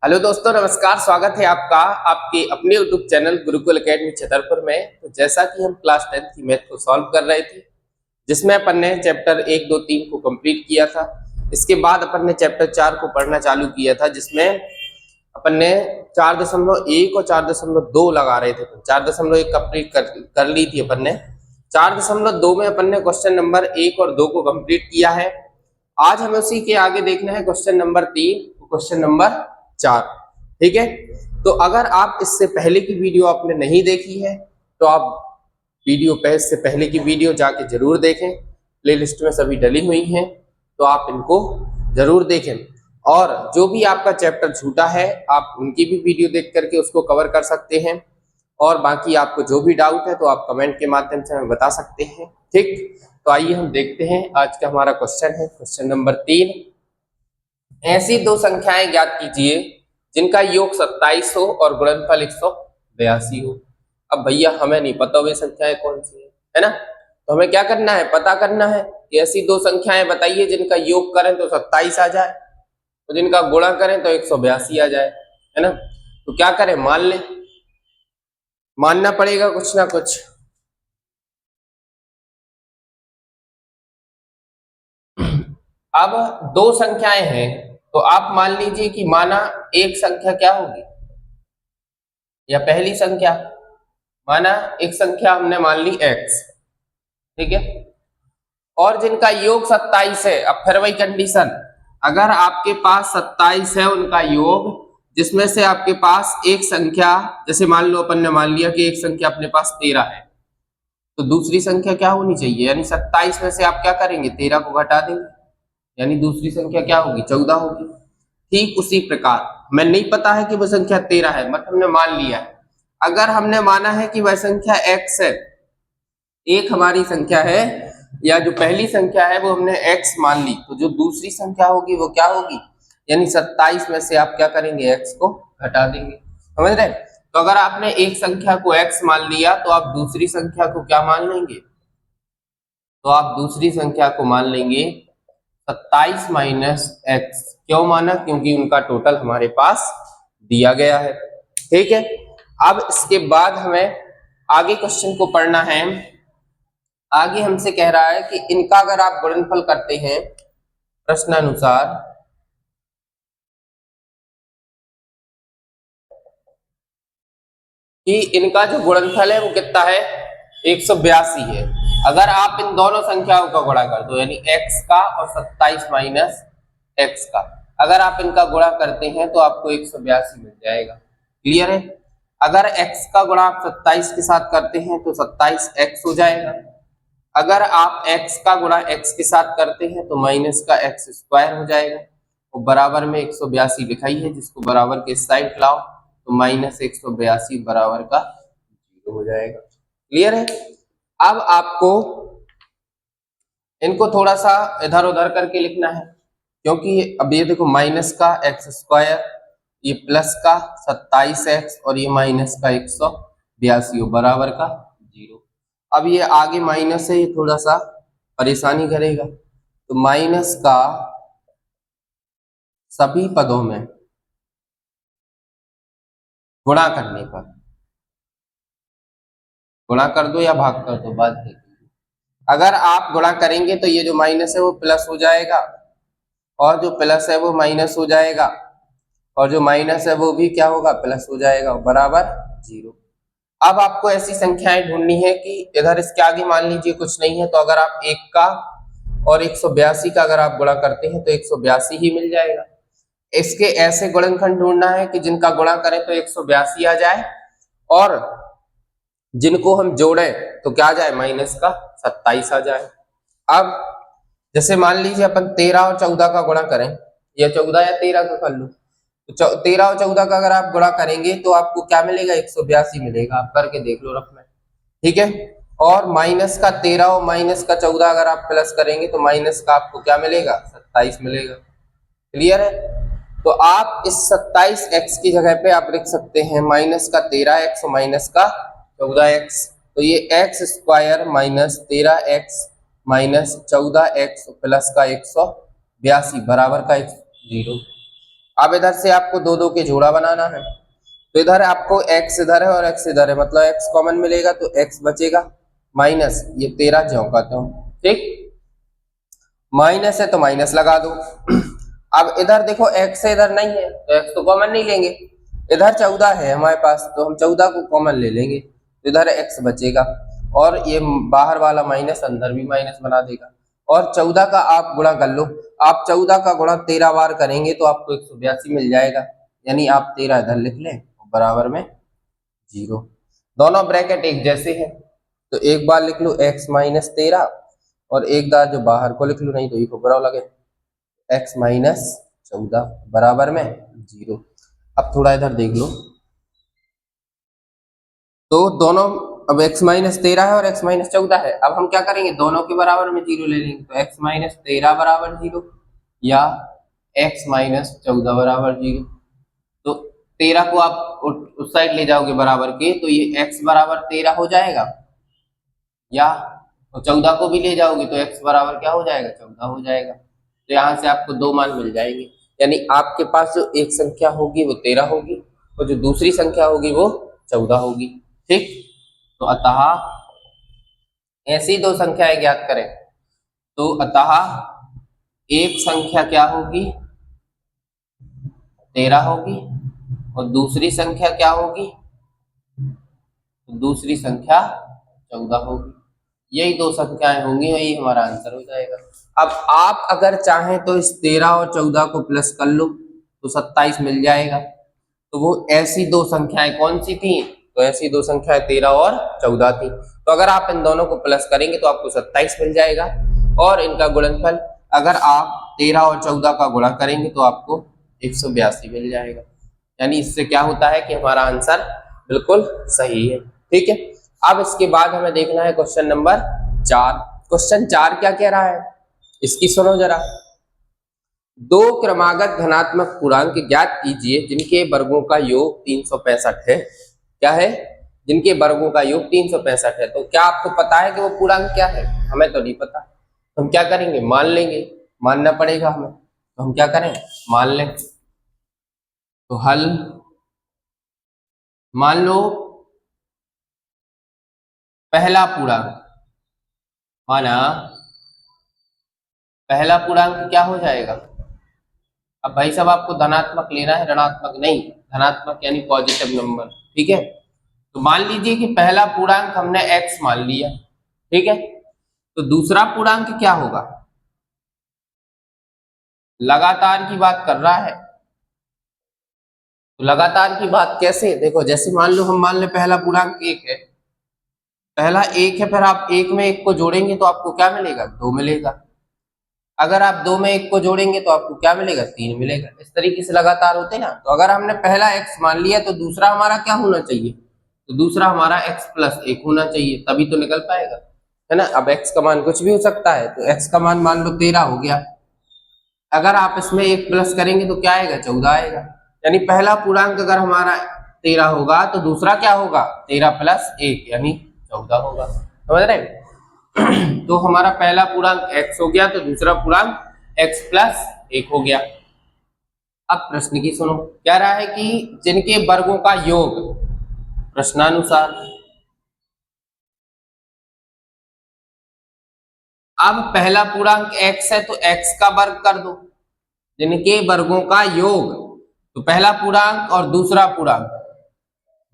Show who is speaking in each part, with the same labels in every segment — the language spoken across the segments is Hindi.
Speaker 1: हेलो दोस्तों, नमस्कार। स्वागत है आपका आपके अपने YouTube channel Gurukul academy Chhatarpur में। तो जैसा कि हम क्लास 10 की मैथ को सॉल्व कर रहे थे, जिसमें अपन ने चैप्टर 1, 2, 3 को कंप्लीट किया था। इसके बाद अपन ने चैप्टर 4 को पढ़ना चालू किया था, जिसमें अपन ने 4.1 और 4.2 लगा रहे थे। 4.1 कंप्लीट कर ली थी अपन ने। 4.2 में अपन ने क्वेश्चन नंबर 1 और 2 को कंप्लीट किया है। आज हमें उसी के आगे देखना है क्वेश्चन नंबर 3, क्वेश्चन नंबर 4। ठीक है, तो अगर आप इससे पहले की वीडियो आपने नहीं देखी है तो आप वीडियो पे इससे पहले की वीडियो जाके जरूर देखें। प्लेलिस्ट में सभी डली हुई हैं, तो आप इनको जरूर देखें। और जो भी आपका चैप्टर छूटा है, आप उनकी भी वीडियो देख करके उसको कवर कर सकते हैं। और बाकी आपको जो भी डाउट है तो आप कमेंट के माध्यम से हमें बता सकते हैं। ठीक, तो आइए हम देखते हैं। आज का हमारा क्वेश्चन है क्वेश्चन नंबर 3। ऐसी दो संख्याएं ज्ञात कीजिए जिनका योग 27 हो और गुणनफल 182 हो। अब भैया हमें नहीं पता वे संख्याएं कौन सी है ना, तो हमें क्या करना है, पता करना है कि ऐसी दो संख्याएं बताइए जिनका योग करें तो 27 आ जाए और जिनका गुणा करें तो 182 आ जाए, है ना। तो क्या करें, मान लें, मानना पड़ेगा कुछ ना कुछ। अब दो संख्याएं हैं तो आप मान लीजिए कि माना एक संख्या क्या होगी, या पहली संख्या माना एक संख्या हमने मान ली x, ठीक है, और जिनका योग 27 है। अब फिर वही कंडीशन, अगर आपके पास 27 है उनका योग, जिसमें से आपके पास एक संख्या, जैसे मान लो अपन ने मान लिया कि एक संख्या अपने पास 13 है, तो दूसरी संख्या क्या होनी चाहिए, यानी 27 में से आप क्या करेंगे, 13 को घटा देंगे, यानी दूसरी संख्या क्या होगी, 14 होगी। ठीक उसी प्रकार हमें नहीं पता है कि वह संख्या 13 है, मतलब हमने मान लिया है। अगर हमने माना है कि वह संख्या x है, एक हमारी संख्या है, या जो पहली संख्या है वो हमने x मान ली, तो जो दूसरी संख्या होगी वो क्या होगी, यानी 27 में से आप क्या करेंगे, x को घटा देंगे। समझ रहे? तो अगर आपने एक संख्या को x मान लिया तो आप दूसरी संख्या को क्या मान लेंगे, तो आप दूसरी संख्या को मान लेंगे 27 माइनस x। क्यों माना, क्योंकि उनका टोटल हमारे पास दिया गया है। ठीक है, अब इसके बाद हमें आगे क्वेश्चन को पढ़ना है। आगे हमसे कह रहा है कि इनका अगर आप गुणनफल करते हैं प्रश्नानुसार, कि इनका जो गुणनफल है वो कितना है, 182 है। अगर आप इन दोनों संख्याओं का गुणा कर दो, यानी x का और 27 माइनस x का, अगर आप इनका गुणा करते हैं तो आपको 182 मिल जाएगा। क्लियर है? अगर x का गुणा आप 27 के साथ करते हैं तो 27x हो जाएगा। अगर आप x का गुणा x के साथ करते हैं तो माइनस का x स्क्वायर हो जाएगा। और बराबर में 182 लिखाई है, जिसको बराबर के साइड लाओ तो माइनस 182 बराबर का 0 हो जाएगा। क्लियर है? अब आपको इनको थोड़ा सा इधर उधर करके लिखना है, क्योंकि अब ये देखो माइनस का x स्क्वायर, ये प्लस का 27x और ये माइनस का 182 बराबर का 0। अब ये आगे माइनस है, ये थोड़ा सा परेशानी करेगा, तो माइनस का सभी पदों में गुणा करने पर, गुणा कर दो या भाग कर दो, बात देखिए। अगर आप गुणा करेंगे तो ये जो माइनस है वो प्लस हो जाएगा, और जो प्लस है वो माइनस हो जाएगा, और जो माइनस है वो भी क्या होगा, प्लस हो जाएगा, बराबर 0। अब आपको ऐसी संख्याएं ढूंढनी है कि इधर इसके आगे मान लीजिए कुछ नहीं है, तो अगर आप 1 का और 182 का अगर आप गुणा करते हैं तो 182 ही मिल जाएगा। इसके ऐसे गुणनखंड ढूंढना है कि जिनका गुणा करें तो 182 आ जाए, और जिनको हम जोड़ें तो क्या आ जाए, माइनस का 27 आ जाए। अब जैसे मान लीजिए अपन 13 और 14 का गुणा करें, या 14 या 13 का कर लो, तो 13 और 14 का अगर आप गुणा करेंगे तो आपको क्या मिलेगा, 182 मिलेगा। आप करके देख लो रफ में, ठीक है। और माइनस का 13 और माइनस का 14 अगर आप प्लस करेंगे तो माइनस का आपको क्या मिलेगा, 27 मिलेगा। क्लियर है? तो आप इस 27x की जगह पे आप लिख सकते हैं माइनस का 13x और माइनस का 14x। तो ये x square minus 13x minus 14x plus का 182 बराबर का 0। अब इधर से आपको दो दो के जोड़ा बनाना है, तो इधर आपको x इधर है और x इधर है, मतलब x कॉमन मिलेगा तो x बचेगा माइनस ये 13 ज्यों का त्यों, ठीक, माइनस है तो माइनस लगा दो। अब इधर देखो x है इधर नहीं है तो x तो कॉमन नहीं लेंगे, इधर 14 है हमारे पास तो हम 14 को कॉमन ले लेंगे, तो इधर x बचेगा और ये बाहर वाला माइनस अंदर भी माइनस बना देगा, और 14 का आप गुणा कर लो। आप 14 का गुणा 13 बार करेंगे तो आपको 182 मिल जाएगा, यानी आप 13 इधर लिख लें बराबर में 0। दोनों ब्रैकेट एक जैसे हैं तो एक बार लिख लो x माइनस 13 और एक बार जो बाहर को लिख लो, नहीं तो इको बुरा लगे, x माइनस 14 बराबर में 0। अब थोड़ा इधर देख लो, तो दोनों अब x माइनस 13 है और x माइनस 14 है, अब हम क्या करेंगे दोनों के बराबर में 0 ले लेंगे, तो x माइनस 13 बराबर 0 या x माइनस 14 बराबर 0। तो 13 को आप उस साइड ले जाओगे बराबर के तो ये x बराबर 13 हो जाएगा, या तो 14 को भी ले जाओगे तो x बराबर क्या हो जाएगा 14 हो जाएगा। तो यहाँ से आपको दो मान मिल जाएंगे, यानी आपके पास जो एक संख्या होगी वो 13 होगी और जो दूसरी संख्या होगी वो 14 होगी, ठीक। तो अतः ऐसी दो संख्याएं ज्ञात करें, तो अतः एक संख्या क्या होगी 13 होगी और दूसरी संख्या क्या होगी, तो दूसरी संख्या 14 होगी। यही दो संख्याएं होंगी, यही हमारा आंसर हो जाएगा। अब आप अगर चाहें तो इस 13 और 14 को प्लस कर लो तो 27 मिल जाएगा। तो वो ऐसी दो संख्याएं कौन सी थी, तो ऐसी दो संख्याएं 13 और 14 थी। तो अगर आप इन दोनों को प्लस करेंगे तो आपको 27 मिल जाएगा, और इनका गुणनफल अगर आप 13 और 14 का गुणा करेंगे तो आपको 182 मिल जाएगा। यानी इससे क्या होता है कि हमारा आंसर बिल्कुल सही है, ठीक है। अब इसके बाद हमें देखना है क्वेश्चन नंबर 4। क्वेश्चन 4 क्या कह रहा है, इसकी सुनो जरा। दो क्रमागत धनात्मक पूर्णांक ज्ञात कीजिए जिनके वर्गों का योग 365 है। क्या है, जिनके वर्गों का योग 365 है। तो क्या आपको पता है कि वो पूर्णांक क्या है, हमें तो नहीं पता। तो हम क्या करेंगे, मान लेंगे, मानना पड़ेगा हमें। तो हम क्या करें, मान लें। तो हल मान लो पहला पूर्णांक, माना पहला पूर्णांक क्या हो जाएगा। अब भाई साहब आपको धनात्मक लेना है, ऋणात्मक नहीं, धनात्मक यानी पॉजिटिव नंबर, ठीक है। तो मान लीजिए कि पहला पूर्णांक हमने x मान लिया, ठीक है। तो दूसरा पूर्णांक क्या होगा, लगातार की बात कर रहा है। तो लगातार की बात कैसे, देखो जैसे मान लो हम मान ले पहला पूर्णांक 1 है, पहला 1 है, फिर आप 1 में 1 को जोड़ेंगे तो आपको क्या मिलेगा, 2 मिलेगा। अगर आप 2 में 1 को जोड़ेंगे तो आपको क्या मिलेगा, 3 मिलेगा। इस तरीके से लगातार होते ना। तो अगर हमने पहला x मान लिया तो दूसरा हमारा क्या होना चाहिए, तो दूसरा हमारा x प्लस 1 होना चाहिए, तभी तो निकल पाएगा, है ना। अब x का मान कुछ भी हो सकता है, तो x का मान लो 13 हो गया। अगर आप इसमें 1 प्लस करेंगे तो क्या आएगा, 14 आएगा। यानी पहला पूर्णांक अगर हमारा 13 होगा तो दूसरा क्या होगा, 13 प्लस 1 यानी 14 होगा। समझ रहे हैं? तो हमारा पहला पूर्णांक x हो गया, तो दूसरा पूर्णांक x प्लस 1 हो गया। अब प्रश्न की सुनो, कह रहा है कि जिनके वर्गों का योग प्रश्नानुसार। अब पहला पूर्णांक x है तो x का वर्ग कर दो, जिनके वर्गों का योग, तो पहला पूर्णांक और दूसरा पूर्णांक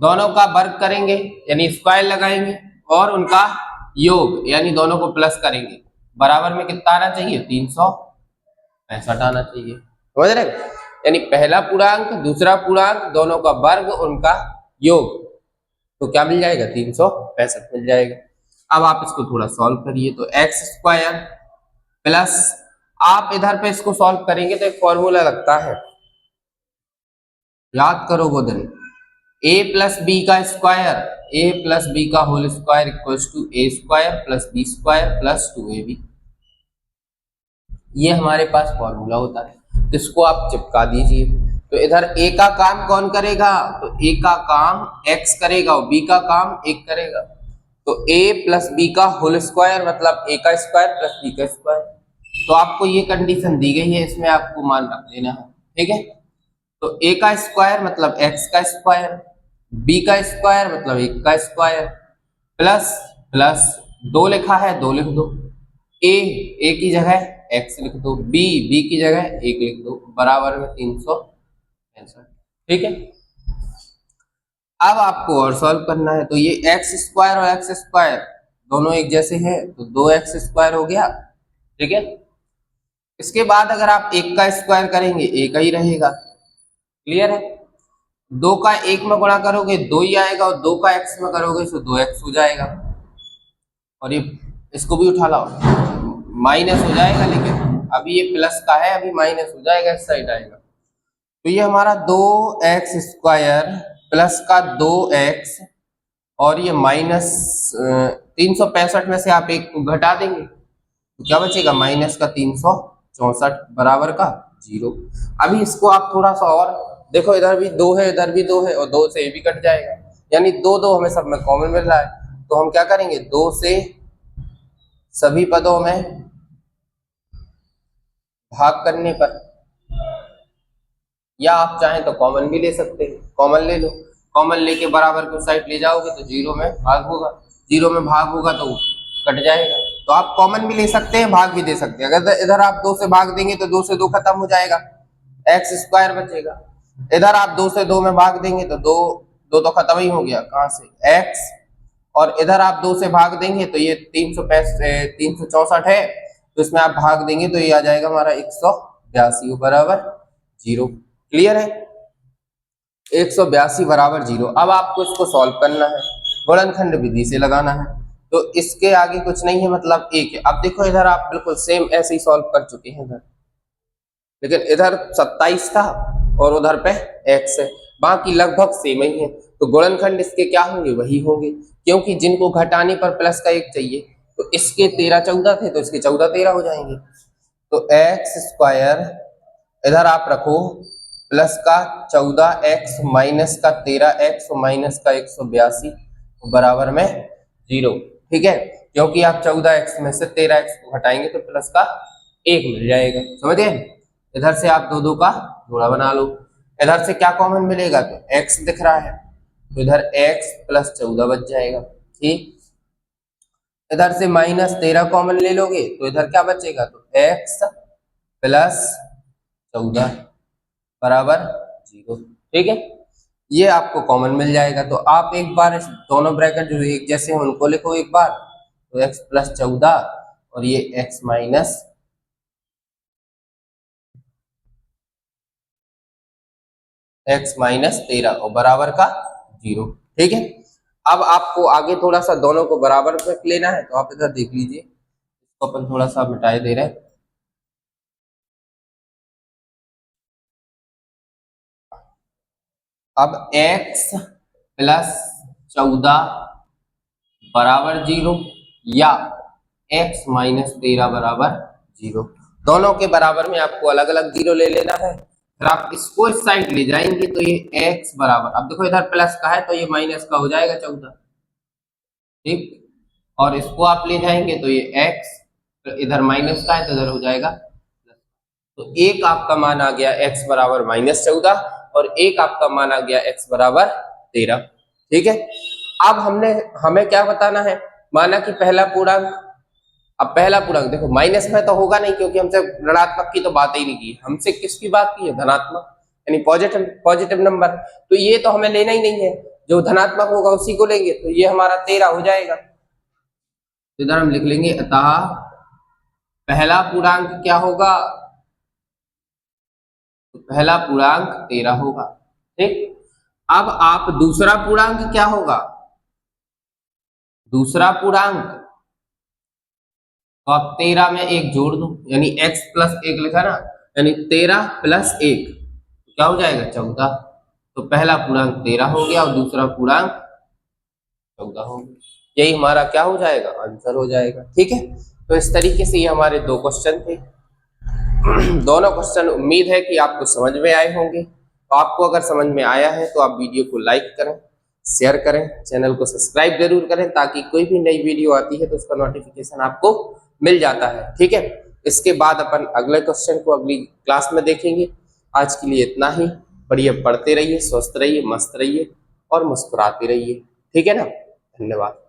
Speaker 1: दोनों का वर्ग करेंगे यानी स्क्वायर लगाएंगे, और उनका योग यानी दोनों को प्लस करेंगे। बराबर में कितना आना चाहिए, 365 आना चाहिए। समझ रहे? यानी पहला पूर्णांक दूसरा पूर्णांक दोनों का वर्ग उनका योग, तो क्या मिल जाएगा, 365 मिल जाएगा। अब आप इसको थोड़ा सॉल्व करिए, तो एक्स स्क्वायर प्लस, आप इधर पे इसको सॉल्व करेंगे तो एक फॉर्मूला लगता है, याद करो वो दिन, a प्लस बी का स्क्वायर, a प्लस बी का whole square equals to a square plus B square plus 2ab। ये हमारे पास फॉर्मूला होता है, तो इसको आप चिपका दीजिए। तो इधर a का काम कौन करेगा, तो a का काम x करेगा और b का काम 1 करेगा। तो a प्लस बी का होल स्क्वायर मतलब a का स्क्वायर प्लस b का स्क्वायर। तो आपको ये कंडीशन दी गई है, इसमें आपको मान रख देना है, ठीक है। तो a का स्क्वायर मतलब x का स्क्वायर, b का स्क्वायर मतलब 1 का स्क्वायर, प्लस प्लस 2 लिखा है 2 लिख दो, a की जगह x लिख दो, b की जगह 1 लिख दो, बराबर में 365। ठीक है, अब आपको और सॉल्व करना है। तो ये एक्स स्क्वायर और एक्स स्क्वायर दोनों एक जैसे हैं, तो 2x स्क्वायर हो गया। ठीक है, इसके बाद अगर आप 1 का स्क्वायर करेंगे 1 ही रहेगा। क्लियर है, 2 का 1 में गुणा करोगे 2 ही आएगा, और 2 का x में करोगे तो 2x हो जाएगा, और ये इसको भी उठा लाओ, माइनस हो जाएगा, लेकिन अभी ये प्लस का है, अभी माइनस हो जाएगा, इस साइड आएगा। तो ये हमारा 2x स्क्वायर प्लस का 2x, और ये माइनस 365 में से आप 1 को घटा देंगे तो क्या बचेगा, माइनस का 364 बराबर का 0। अभी इसको आप थोड़ा सा और देखो, इधर भी 2 है, इधर भी 2 है, और 2 से ये भी कट जाएगा, यानी 2 2 हमें सब में कॉमन मिल रहा है। तो हम क्या करेंगे, 2 से सभी पदों में भाग करने पर, या आप चाहें तो कॉमन भी ले सकते हैं, कॉमन ले लो, कॉमन लेके बराबर को साइड ले जाओगे तो 0 में भाग होगा, 0 में भाग होगा तो कट जाएगा। तो आप कॉमन भी ले सकते हैं, भाग भी दे सकते हैं। अगर इधर आप 2 से भाग देंगे तो 2 से 2 खत्म हो जाएगा, एक्स स्क्वायर बचेगा। इधर आप 2 से 2 में भाग देंगे तो 2 2 तो खत्म ही हो गया, कहां से एक्स, और इधर आप 2 से भाग देंगे तो ये 364 है, तो इसमें आप भाग देंगे तो ये आ जाएगा हमारा 182 बराबर 0। क्लियर है, 182 बराबर 0। अब आपको इसको सॉल्व करना है, गुणनखंड विधि से लगाना है, तो इसके आगे कुछ नहीं है, मतलब 1 है। अब देखो इधर आप बिल्कुल सेम ऐसे ही सॉल्व कर चुके हैं इधर, लेकिन इधर 27 था और उधर पे x है, बाकी लगभग सेम ही है। तो गुणनखंड इसके क्या होंगे, वही होंगे, क्योंकि जिनको घटाने पर प्लस का 1 चाहिए, तो इसके 13 14 थे तो इसके 14 13 हो जाएंगे। तो एक्स स्क्वायर इधर आप रखो, प्लस का 14x माइनस का 13x माइनस का 182 बराबर में 0। ठीक है, क्योंकि आप 14x में से 13x को घटाएंगे तो प्लस का 1 मिल जाएगा, समझ गए। इधर से आप 2 2 का जोड़ा बना लो, इधर से क्या कॉमन मिलेगा, तो x दिख रहा है, तो इधर x प्लस 14 बच जाएगा। ठीक, इधर से माइनस 13 कॉमन ले लोगे तो इधर क्या बचेगा, तो x प्लस 14 बराबर 0। ठीक है, ये आपको कॉमन मिल जाएगा। तो आप एक बार इस दोनों ब्रैकेट जो एक जैसे हैं उनको लिखो एक बार, तो x प्लस 14 और ये x माइनस 13 और बराबर का 0। ठीक है, अब आपको आगे थोड़ा सा दोनों को बराबर रख लेना है, तो आप इधर देख लीजिए, इसको अपन थोड़ा सा मिटाए दे रहे हैं। अब x प्लस 14 बराबर 0 या x माइनस 13 बराबर 0, दोनों के बराबर में आपको अलग अलग 0 ले लेना है। फिर आप इसको इस साइड ले जाएंगे तो ये x बराबर, अब देखो इधर प्लस का है तो ये माइनस का हो जाएगा 14। ठीक, और इसको आप ले जाएंगे तो ये x, तो इधर माइनस का है तो इधर हो जाएगा प्लस। तो एक आपका मान आ गया x बराबर माइनस 14 और एक आपका मान आ गया x बराबर 13। ठीक है, अब हमें क्या बताना है, माना कि पहला पूर्णांक, अब पहला पूर्णांक देखो माइनस में तो होगा नहीं, क्योंकि हमसे ऋणात्मक की तो बात ही नहीं की, हमसे किसकी बात की है, धनात्मक यानी पॉजिटिव नंबर। तो ये तो हमें लेना ही नहीं है, जो धनात्मक होगा उसी को लेंगे, तो ये हमारा 13 हो जाएगा। तो इधर हम लिख लेंगे, अतः पहला पूर्णांक क्या होगा, तो पहला पूर्णांक 13 होगा। ठीक, अब आप दूसरा पूर्णांक क्या होगा, दूसरा पूर्णांक, तो आप 13 में 1 जोड़ दो, यानी x प्लस 1 लिखा ना, यानी 13 प्लस 1 क्या हो जाएगा 14। तो पहला पूर्णांक 13 हो गया और दूसरा पूर्णांक 14 हो गया, यही हमारा क्या हो जाएगा, आंसर हो जाएगा। ठीक है, तो इस तरीके से ये हमारे 2 क्वेश्चन थे। दोनों क्वेश्चन उम्मीद है कि आपको समझ में आए होंगे। तो आपको अगर समझ में आया है तो आप वीडियो को लाइक करें, शेयर करें, चैनल को सब्सक्राइब जरूर करें, ताकि कोई भी नई वीडियो आती है तो उसका नोटिफिकेशन आपको मिल जाता है। ठीक है, इसके बाद अपन अगले क्वेश्चन को अगली क्लास में देखेंगे। आज के लिए इतना ही। बढ़िया पढ़ते रहिए, स्वस्थ रहिए, मस्त रहिए और मुस्कुराते रहिए। ठीक है ना? धन्यवाद।